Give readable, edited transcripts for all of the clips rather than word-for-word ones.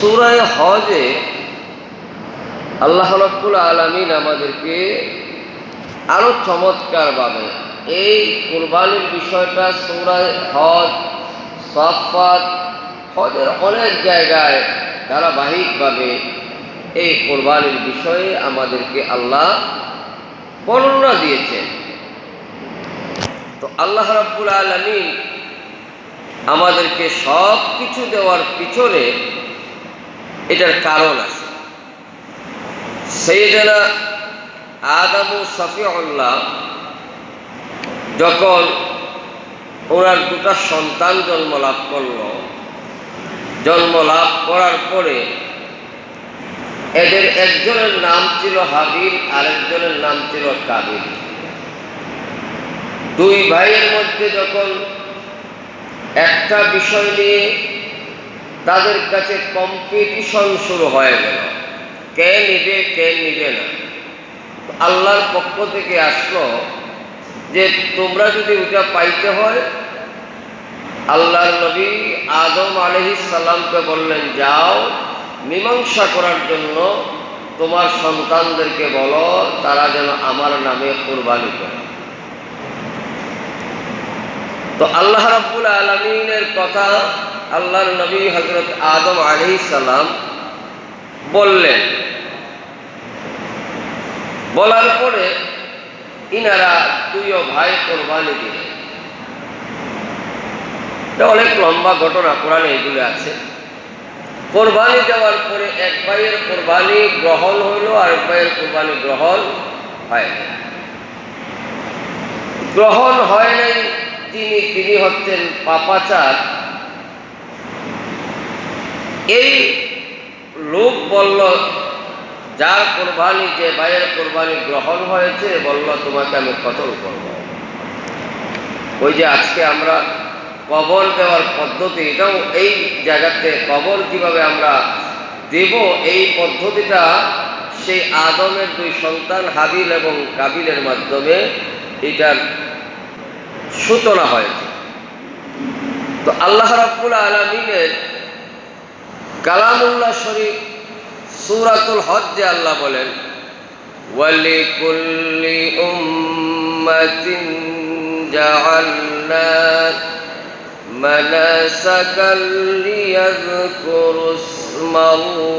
সূরা হজে আল্লাহ রাব্বুল আলামিন আমাদেরকে আরো চমৎকারভাবে এই কুরবানির বিষয়টা সূরা হজ, সাফফাত, হজের অনেক জায়গায় ধারাবাহিকভাবে এই কুরবানির বিষয়ে আমাদেরকে আল্লাহ বর্ণনা দিয়েছেন। তো আল্লাহ রাব্বুল আলামিন আমাদেরকে সব কিছু দেওয়ার পিছনে এটার কারণ আছে। সাইয়েদনা আদম শফিউল্লাহ যখন ওনার দুটা সন্তান জন্ম লাভ করার পরে এদের একজনের নাম ছিল হাবিল, আরেকজনের নাম ছিল কাবিল। দুই ভাইয়ের মধ্যে যখন একটা বিষয় নিয়ে তাদের কাছে কম্পিটিশন শুরু হয়ে গেল, কে নিবে কে নিবে না। আল্লাহর পক্ষ থেকে আসলো যে তোমরা যদি ওটা পাইতে হয়, আল্লাহর নবী আদম আলাইহিস সালামকে বললেন, যাও মীমাংসা করার জন্য তোমার সন্তানদেরকে বলো তারা যেন আমার নামে কুরবানি করে। তো আল্লাহ রাব্বুল আলামিনের কথা আল্লাহর নবী হযরত আদম আলাইহিস সালাম বললেন। বলার পরে ইনারা দুইও ভাই কোরবানি দিলেন। এটা অনেক লম্বা ঘটনা, কোরআনে এগুলো আছে। কোরবানি দেওয়ার পরে এক ভাইয়ের কোরবানি গ্রহণ হইল, আরেক ভাইয়ের কোরবানি গ্রহণ হয় নাই। গ্রহণ হয় নাই তিনি হচ্ছেন পাপাচার। এই লোক বলল, যার কোরবানি, যে ভাইয়ের কোরবানি গ্রহণ হয়েছে, বলল তোমাকে আমি কতল করব। ওই যে আজকে আমরা কবর দেওয়ার পদ্ধতি, এটাও এই জায়গাতে কবর কিভাবে আমরা দেব, এই পদ্ধতিটা সেই আদমের দুই সন্তান হাবিল এবং কাবিলের মাধ্যমে এটার সূচনা হয়েছে। তো আল্লাহ রাব্বুল আলামিনের কালামুল্লাহ শরীফ সূরাতুল হজ্জে আল্লাহ বলেন, ওয়ালিকুল্লি উম্মাতিন জাআলনা মানাসাকাল লিয়াযকুরু ইসমাল্লাহি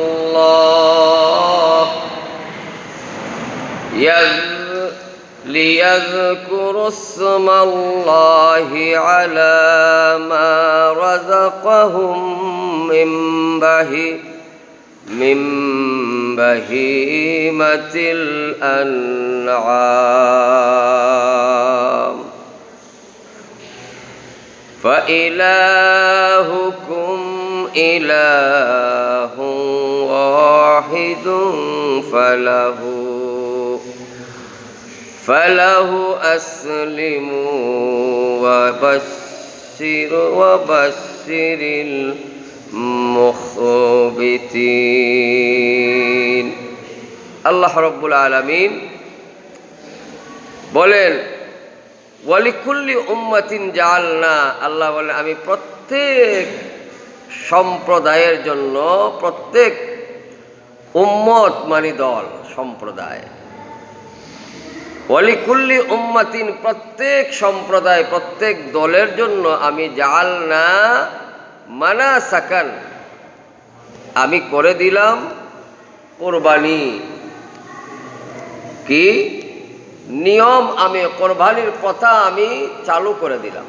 আলা মা রাযাকাহুম মিন বাহিমাতিল আনআম فإلهكم إله واحد فله أسلموا وبشر المخبتين। আল্লাহ রাব্বুল আলামিন বলেন, ওয়ালিকুল্লি উম্মাতিন জাআলনা, আল্লাহ বলেন আমি প্রত্যেক সম্প্রদায়ের জন্য, প্রত্যেক উম্মত মানে দল, সম্প্রদায়, ওয়ালিকুল্লি উম্মাতিন প্রত্যেক সম্প্রদায়, প্রত্যেক দলের জন্য আমি জাআলনা মানাসাকান আমি করে দিলাম কোরবানি। কি নিয়ম? আমি কোরবানির প্রথা আমি চালু করে দিলাম।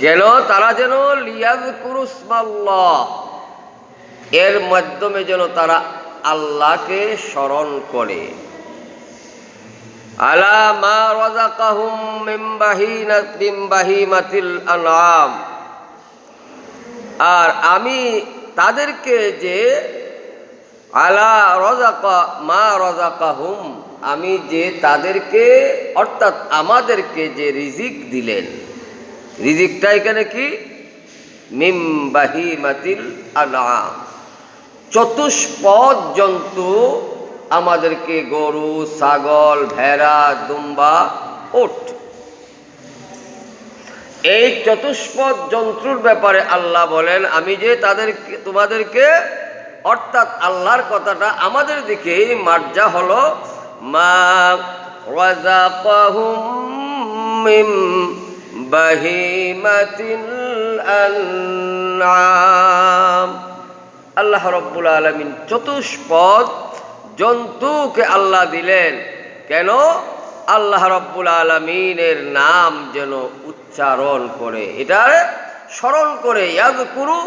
কেন? তারা যেন লিয়াযকুরু ইসমাল্লাহ, এর মাধ্যমে যেন তারা আল্লাহকে স্মরণ করে, আলা মা রাযাকাহুম মিন বাহিমাতিল আনআম, আর আমি তাদেরকে যে আলা রাযাকা মা রাযাকাহুম, আমি যে তাদেরকে অর্থাৎ আমাদেরকে যে রিজিক দিলেন, রিজিকটা এখানে কি? মিন বাহিমাতিল আনআম, চতুষ্পদ জন্তু আমাদেরকে গরু, ছাগল, ভেড়া, দুম্বা, উট, এই চতুষ্পদ জন্তুর ব্যাপারে আল্লাহ বলেন, আমি যে তোমাদেরকে অর্থাৎ আল্লাহর কথাটা আমাদের দিকে মার্জা হলো মা রাযাকাহুম মিন বাহিমাতিল আনআম। আল্লাহ রাব্বুল আলামিন চতুষ্পদ জন্তুকে আল্লাহ দিলেন কেন? আল্লাহ রাব্বুল আলামিনের নাম যেন উচ্চারণ করে, এটার স্মরণ করে, ইয়াযকুরু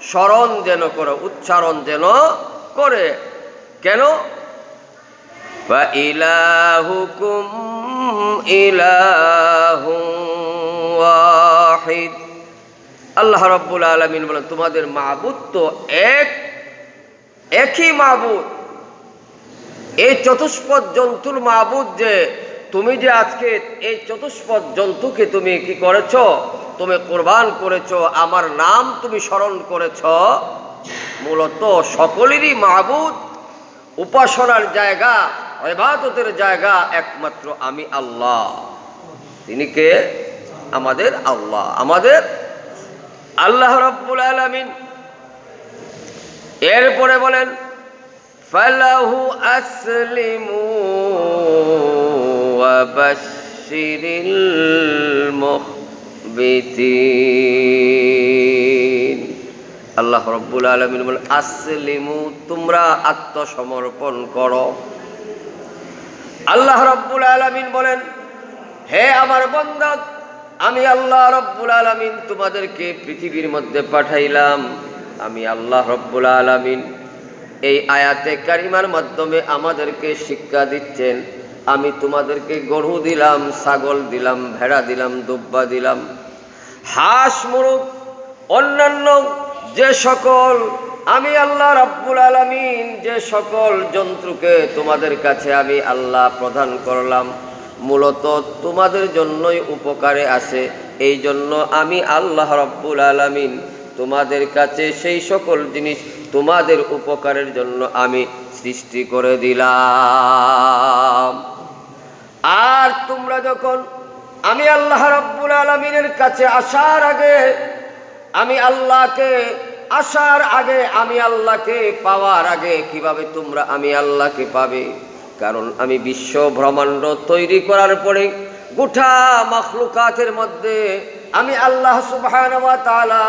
স্মরণ যেন করে, উচ্চারণ যেন করে। কেন? ফাইলাহুকুম ইলাহুন ওয়াহিদ। আল্লাহ রাব্বুল আলামিন বলেন তোমাদের মাবুদ তো একই মাবুদ। এই চতুষ্পদ জন্তুর মাবুদ যে তুমি যে আজকে এই চতুষ্পদ জন্তুকে তুমি কি করেছ? তুমি কোরবান করেছ, আমার নাম তুমি স্মরণ করেছ। মূলত সকলেরই মাবুদ, উপাসনার জায়গা, ইবাদতের জায়গা একমাত্র আমি আল্লাহ। তিনি কে? আমাদের আল্লাহ, আমাদের আল্লাহ রাব্বুল আলামিন। এরপরে বলেন ফালাহু আসলিমু ওয়া বাশশিরিল মুখবিতিন। আল্লাহ রাব্বুল আলামিন বলেন আসলিমু, তোমরা আত্মসমর্পণ করো। আল্লাহ রাব্বুল আলামিন বলেন হে আমার বান্দা, আমি আল্লাহ রাব্বুল আলামিন তোমাদেরকে পৃথিবীর মধ্যে পাঠাইলাম। আমি আল্লাহ রাব্বুল আলামিন এই আয়াতে কারিমার মাধ্যমে আমাদেরকে শিক্ষা দিচ্ছেন, আমি তোমাদেরকে গরু দিলাম, ছাগল দিলাম, ভেড়া দিলাম, দুব্বা দিলাম, হাঁস, মুরগ, অন্যান্য যে সকল আমি আল্লাহ রাব্বুল আলামিন যে সকল জন্তুকে তোমাদের কাছে আমি আল্লাহ প্রদান করলাম, মূলত তোমাদের জন্যই উপকারে আসে। এই জন্য আমি আল্লাহ রাব্বুল আলামিন তোমাদের কাছে সেই সকল জিনিস তোমাদের উপকারের জন্য আমি সৃষ্টি করে দিলাম। আর তোমরা যখন আমি আল্লাহ রাব্বুল আলামিনের কাছে আসার আগে, আমি আল্লাহকে পাওয়ার আগে কিভাবে তোমরা আমি আল্লাহকে পাবে? কারণ আমি বিশ্ব ব্রহ্মাণ্ড তৈরি করার পরে গোটা মাখলুকাতের মধ্যে আমি আল্লাহ সুবহানাহু ওয়া তাআলা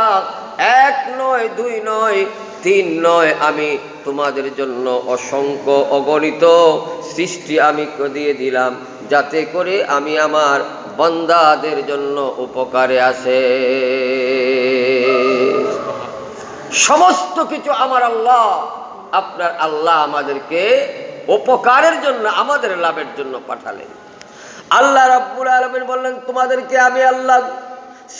এক নয়, দুই নয়, তিন নয়, আমি তোমাদের জন্য অসংখ্য অগণিত সৃষ্টি আমি দিয়ে দিলাম, যাতে করে আমি আমার বান্দাদের জন্য উপকারে আসে। সমস্ত কিছু আমার আল্লাহ, আপনার আল্লাহ আমাদেরকে উপকারের জন্য, আমাদের লাভের জন্য পাঠালেন। আল্লাহ রাব্বুল আলামিন বললেন তোমাদেরকে আমি আল্লাহ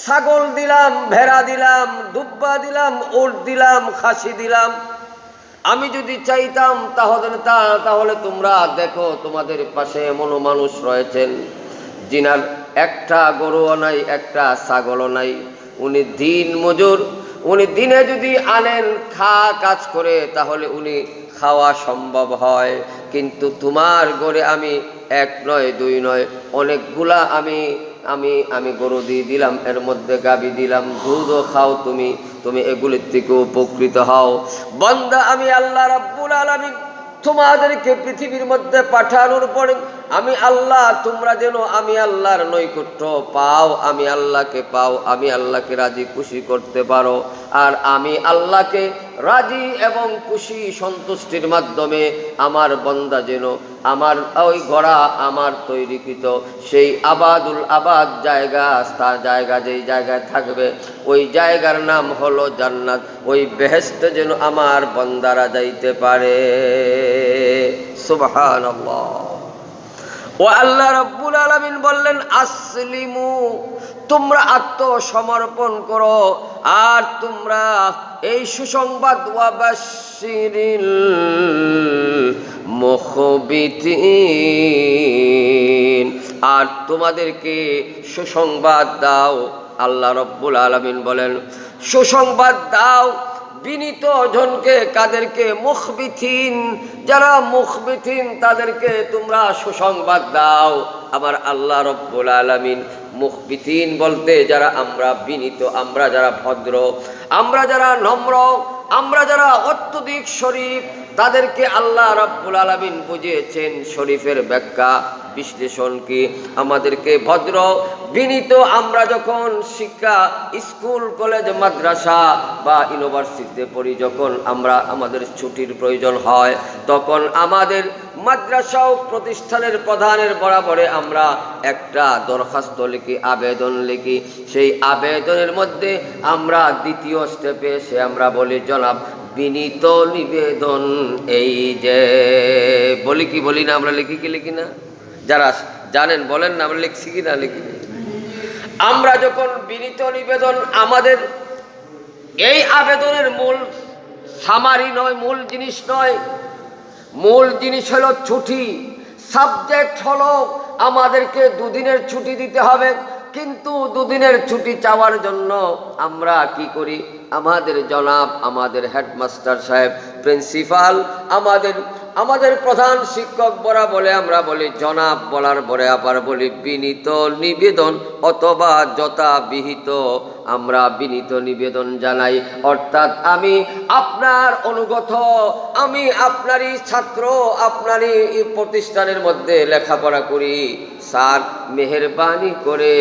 ছাগল দিলাম, ভেড়া দিলাম, দুব্বা দিলাম, উট দিলাম, খাসি দিলাম। আমি যদি চাইতাম তাহলে তোমরা দেখো তোমাদের পাশে এমন মানুষ রয়েছেন যিনার একটা গরুও নাই, একটা ছাগলও নাই, উনি দিন মজুর, উনি দিনে যদি আনেন কাজ করে তাহলে উনি খাওয়া সম্ভব হয়। কিন্তু তোমার ঘরে আমি এক নয়, দুই নয়, অনেকগুলা আমি আমি আমি গরু দিয়ে দিলাম, এর মধ্যে গাভী দিলাম, দুধও খাও তুমি, তুমি এগুলির থেকে উপকৃত হও। বান্দা আমি আল্লাহ রাব্বুল আলামিন তোমাদেরকে পৃথিবীর মধ্যে পাঠানোর পরে আমি আল্লাহ, তোমরা যেন আমি আল্লাহর নৈকট্য পাও, আমি আল্লাহকে পাও, আমি আল্লাহকে রাজি খুশি করতে পারো। আর আমি আল্লাহকে রাজি এবং খুশি সন্তুষ্টির মাধ্যমে আমার বান্দা যেন আমার ওই গড়া আমার তৈরিকৃত সেই আবাদুল আবাদ জায়গা, তার জায়গা যেই জায়গায় থাকবে ওই জায়গার নাম হলো জান্নাত, ওই বেহেশতে যেন আমার বান্দারা যাইতে পারে। সুবহানাল্লাহ। ও আল্লাহ রাব্বুল আলামিন বললেন আসলিমু, তোমরা আত্মসমর্পণ করো আর তোমরা এই সুসংবাদ ওয়া বাশশিরিল মুখবিতিন, আর তোমাদেরকে সুসংবাদ দাও। আল্লাহ রাব্বুল আলামিন বলেন সুসংবাদ দাও বিনীত জনকে, কাদেরকে? মুখবিথিন, যারা মুখবিথিন তাদেরকে তোমরা সুসংবাদ দাও। আমার আল্লাহ রব্বুল আলামিন মুখবিথিন বলতে যারা আমরা বিনীত, আমরা যারা ভদ্র, আমরা যারা নম্র, আমরা যারা অত্যধিক শরীফ, তাদেরকে আল্লাহ রাব্বুল আলামিন বুঝিয়েছেন শরীফের ব্যাখ্যা বিশ্লেষণ কি। আমাদেরকে ভদ্র বিনীত আমরা যখন শিক্ষা স্কুল কলেজ মাদ্রাসা বা ইউনিভার্সিটিতে পড়ি, যখন আমাদের ছুটির প্রয়োজন হয়, তখন আমাদের মাদ্রাসা ও প্রতিষ্ঠানের প্রধানের বরাবরে আমরা একটা দরখাস্ত লিখি, আবেদন লিখি। সেই আবেদনের মধ্যে আমরা দ্বিতীয় স্টেপে এসে আমরা বলি, জনাব বিনীত নিবেদন এই যে, বলি কি বলি না? আমরা লিখি কি লিখি না? যারা জানেন বলেন না, আমরা লিখছি কি না লিখি? আমরা যখন বিনীত নিবেদন, আমাদের এই আবেদনের মূল সামারি নয়, মূল জিনিস নয়, মূল জিনিস হলো ছুটি। সাবজেক্ট হলো আমাদেরকে দুদিনের ছুটি দিতে হবে, কিন্তু দুদিনের ছুটি চাওয়ার জন্য আমরা কি করি? আমাদের জনাব, আমাদের হেডমাস্টার সাহেব, প্রিন্সিপাল, আমাদের প্রধান শিক্ষক বলে আমরা বলি জনাব, বলার পরে আবার বলি বিনীত নিবেদন অথবা যথাবিহিত আমরা বিনীত নিবেদন জানাই। অর্থাৎ আমি আপনার অনুগত, আমি আপনারই ছাত্র, আপনারই প্রতিষ্ঠানের মধ্যে লেখাপড়া করি, স্যার মেহেরবানি করে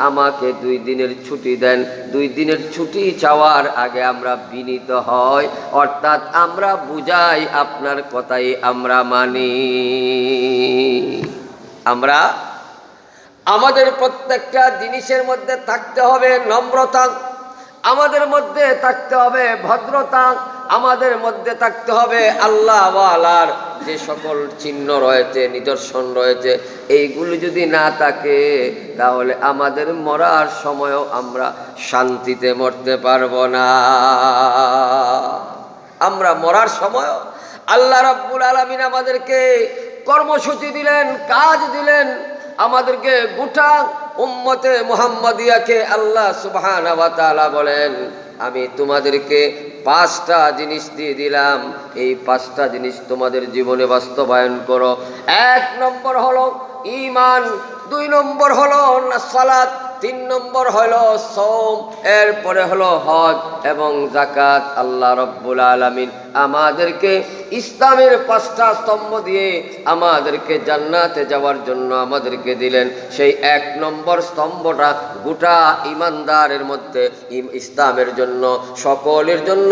আমাকে 2 দিনের ছুটি দেন। 2 দিনের ছুটি চাওয়ার আগে আমরা বিনীত হই, অর্থাৎ আমরা বুঝাই আপনার কথাই আমরা মানি। আমরা আমাদের প্রত্যেকটা জিনিসের মধ্যে থাকতে হবে নম্রতা, আমাদের মধ্যে থাকতে হবে ভদ্রতা, আমাদের মধ্যে থাকতে হবে আল্লাহ ওয়ালার যে সকল চিহ্ন রয়েছে, নিদর্শন রয়েছে, এইগুলি যদি না থাকে তাহলে আমাদের মরার সময়ও আমরা শান্তিতে মরতে পারবো না। আমরা মরার সময়ও আল্লাহ রাব্বুল আলামিন আমাদেরকে কর্মসূচি দিলেন, কাজ দিলেন, আমাদেরকে গোটা উম্মতে মুহাম্মাদিয়াকে আল্লাহ সুবহানাহু ওয়া তাআলা বলেন, আমি তোমাদেরকে 5টা জিনিস দিয়ে দিলাম, এই 5টা জিনিস তোমাদের জীবনে বাস্তবায়ন করো। 1 নম্বর হলো ঈমান, 2 নম্বর হলো সালাত, 3 নম্বর হলো সওম, এরপরে হলো হজ এবং যাকাত। আল্লাহ রাব্বুল আলামিন আমাদেরকে ইসলামের 5টা স্তম্ভ দিয়ে আমাদেরকে জান্নাতে যাওয়ার জন্য আমাদেরকে দিলেন। সেই 1 নম্বর স্তম্ভটা গোটা ইমানদারের মধ্যে ইসলামের জন্য, সকলের জন্য,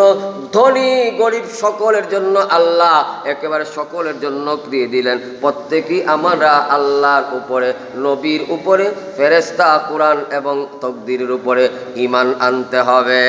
ধনী গরিব সকলের জন্য আল্লাহ একেবারে সকলের জন্য দিয়ে দিলেন। প্রত্যেকেই আমরা আল্লাহর উপরে, নবীর উপরে, ফেরেশতা, কুরআন এবং তাকদীরের উপরে ঈমান আনতে হবে।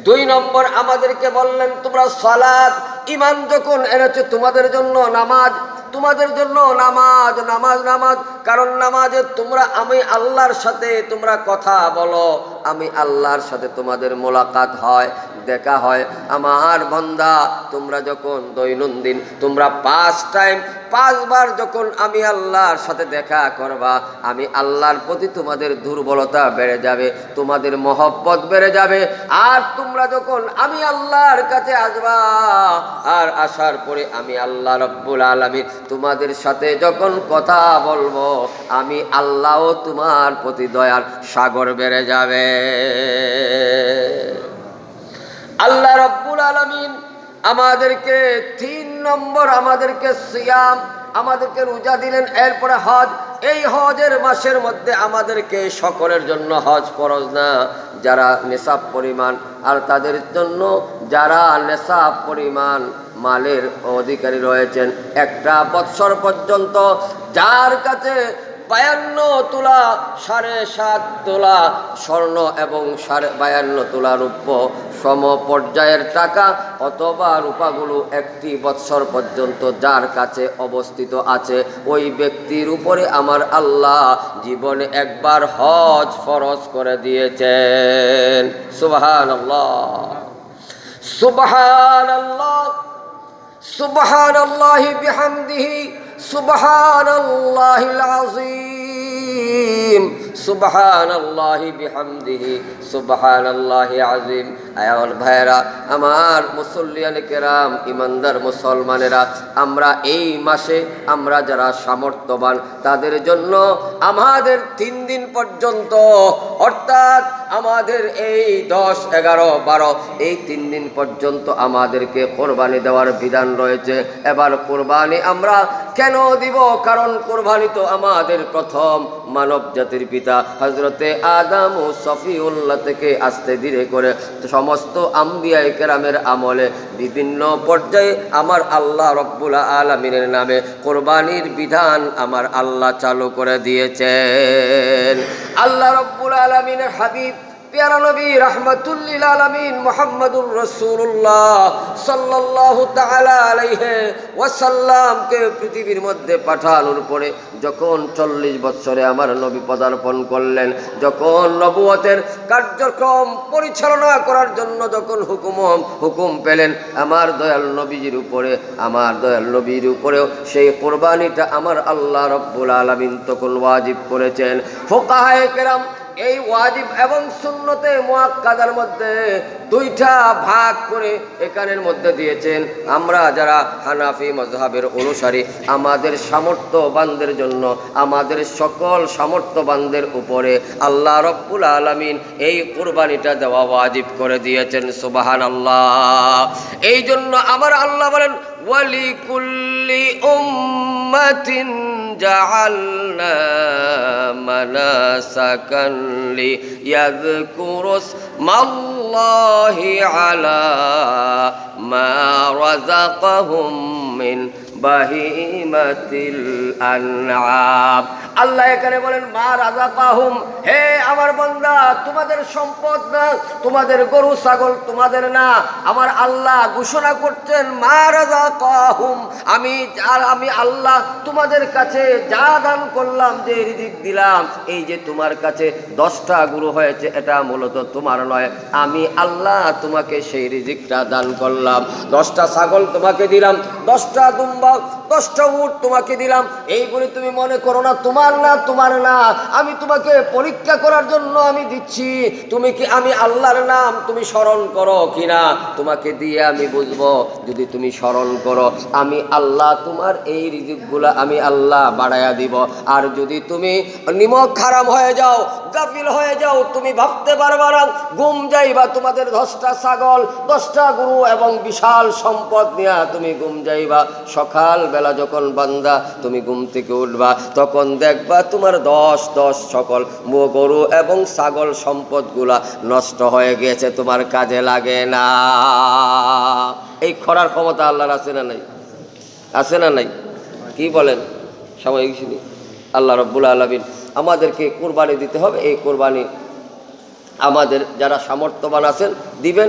2 নম্বর আমাদেরকে বললেন, তোমরা সালাত, ঈমান যখন এনেছো তোমাদের জন্য নামাজ, তোমাদের জন্য নামাজ, নামাজ, নামাজ। কারণ নামাজে তোমরা আমি আল্লাহর সাথে তোমরা কথা বলো, আমি আল্লাহর সাথে তোমাদের মোলাকাত হয়, দেখা হয়। আমার বান্দা, তোমরা যখন দৈনন্দিন তোমরা 5 বার যখন আমি আল্লাহর সাথে দেখা করবা, আমি আল্লাহর প্রতি তোমাদের দুর্বলতা বেড়ে যাবে, তোমাদের মহব্বত বেড়ে যাবে। আর তোমরা যখন আমি আল্লাহর কাছে আসবা, আর আসার পরে আমি আল্লাহ রাব্বুল আলামিন তোমাদের সাথে যখন কথা বলবো, আমি আল্লাহও তোমার প্রতি দয়ার সাগর বেড়ে যাবে। আল্লাহ রাব্বুল আলামিন আমাদেরকে 3 নম্বর আমাদেরকে সিয়াম, আমাদেরকে রোজা দিলেন। এরপরে হজ। এই হজের মাসের মধ্যে আমাদেরকে সকলের জন্য হজ ফরজ না, যারা নেশাব পরিমাণ, আর তাদের জন্য যারা নেশাব পরিমাণ মালের অধিকারী রয়েছেন, 1 বৎসর পর্যন্ত যার কাছে 52 তোলা 7.5 তোলা স্বর্ণ এবং 52 তোলা রূপ্য সম পর্যায়ের টাকা অথবা রূপাগুলো 1 বৎসর পর্যন্ত যার কাছে অবস্থিত আছে, ওই ব্যক্তির উপরে আমার আল্লাহ জীবনে 1 বার হজ ফরজ করে দিয়েছেন। সুবহানাল্লাহ, সুবহানাল্লাহ, সুবহানাল্লাহি বিহামদিহি, সুবহানাল্লাহিল আযীম, সুবহানাল্লাহি বিহামদিহি সুবহানাল্লাহি আযীম। আয়াল ভাইরা আমার, মুসল্লিয়ানে কেরাম, ইমানদার মুসলমানেরা, আমরা এই মাসে আমরা যারা সামর্থ্যবান তাদের জন্য আমাদের 3 দিন পর্যন্ত, অর্থাৎ আমাদের এই 10, 11, 12 এই 3 দিন পর্যন্ত আমাদেরকে কোরবানি দেওয়ার বিধান রয়েছে। এবার কোরবানি আমরা কেন দিব? কারণ কোরবানি তো আমাদের প্রথম মানব জাতির পিতা হযরতে আদম ও সফিউল্লাহ থেকে আস্তে ধীরে করে সমস্ত আম্বিয়া কেরামের আমলে বিভিন্ন পর্যায়ে আমার আল্লাহ রব্বুল আলামিনের নামে কোরবানির বিধান আমার আল্লাহ চালু করে দিয়েছেন। আল্লাহ রব্বুল আলামিনের হাবিব প্যারা নবী রাহমাতুল লিল আলামিন মুহাম্মদুর রাসূলুল্লাহ সাল্লাল্লাহু তাআলা আলাইহি ওয়াসাল্লামকে পৃথিবীর মধ্যে পাঠানোর পরে যখন 40 বছরে আমার নবী পদার্পণ করলেন, যখন নবুয়তের কার্যক্রম পরিচালনা করার জন্য যখন হুকুম পেলেন আমার দয়াল নবীজির উপরে, আমার দয়াল নবীর উপরেও সেই কোরবানিটা আমার আল্লাহ রব্বুল আলামিন তখন ওয়াজিব করেছেন। ফুকাহায়ে কেরাম এই ওয়াজিব এবং সুন্নতে মুআক্কাদার মধ্যে 2টা ভাগ করে এখানের মধ্যে দিয়েছেন। আমরা যারা হানাফি মাযহাবের অনুসারী, আমাদের সামর্থ্যবানদের জন্য, আমাদের সকল সামর্থ্যবানদের উপরে আল্লাহ রব্বুল আলামিন এই কুরবানিটা দেওয়া ওয়াজিব করে দিয়েছেন। সুবহানাল্লাহ। এই জন্য আমার আল্লাহ বলেন, ওয়ালিকুল্লি উম্মাতিন জাআলনা মানাসাকান লিয়াযকুরু ইসমাল্লাহি আলা মা রাযাকাহুম মিন বাহিমাতিল আনআম। আল্লাহ এখানে বলেন মা রাযাকাহুম, হে আমার বান্দা, তোমাদের সম্পদ না, তোমাদের গরু ছাগল তোমাদের না। আমার আল্লাহ ঘোষণা করছেন মা রাযাকাহুম, আমি আল্লাহ তোমাদের কাছে যা দান করলাম, যে রিজিক দিলাম, এই যে তোমার কাছে 10টা গরু হয়েছে, এটা মূলত তোমার নয়, আমি আল্লাহ তোমাকে সেই রিজিকটা দান করলাম। 10টা ছাগল তোমাকে দিলাম, 10টা দুম্বা, 10টা উট তোমাকে দিলাম, এইগুলি তুমি মনে করো না তোমার না, তোমার না, আমি তোমাকে পরীক্ষা করার জন্য আমি দিচ্ছি। তুমি কি আমি আল্লাহর নাম তুমি স্মরণ করো কিনা, তোমাকে দিয়ে আমি বুঝবো। যদি তুমি স্মরণ করো, আমি আল্লাহ তোমার এই রিজিকগুলা আমি আল্লাহ বাড়ায়া দিব। আর যদি তুমি নিমক হারাম হয়ে যাও, গাফিল হয়ে যাও, তুমি ভাবতে পারবা না, ঘুম যাইবা, তোমাদের 10টা ছাগল, 10টা গরু এবং বিশাল সম্পদ নিয়ে তুমি ঘুম যাইবা। সকাল বেলা যখন বান্দা তুমি ঘুম থেকে উঠবা, তখন দেখবা তোমার 10 সকল গরু এবং ছাগল সম্পদগুলা নষ্ট হয়ে গেছে, তোমার কাজে লাগে না। এই করার ক্ষমতা আল্লাহর আছে না নাই? আছে না নাই? কি বলেন? সাময়িক শুনি। আল্লাহ রব্বুল আলামিন আমাদেরকে কোরবানি দিতে হবে। এই কোরবানি আমাদের যারা সামর্থ্যবান আছেন দিবেন।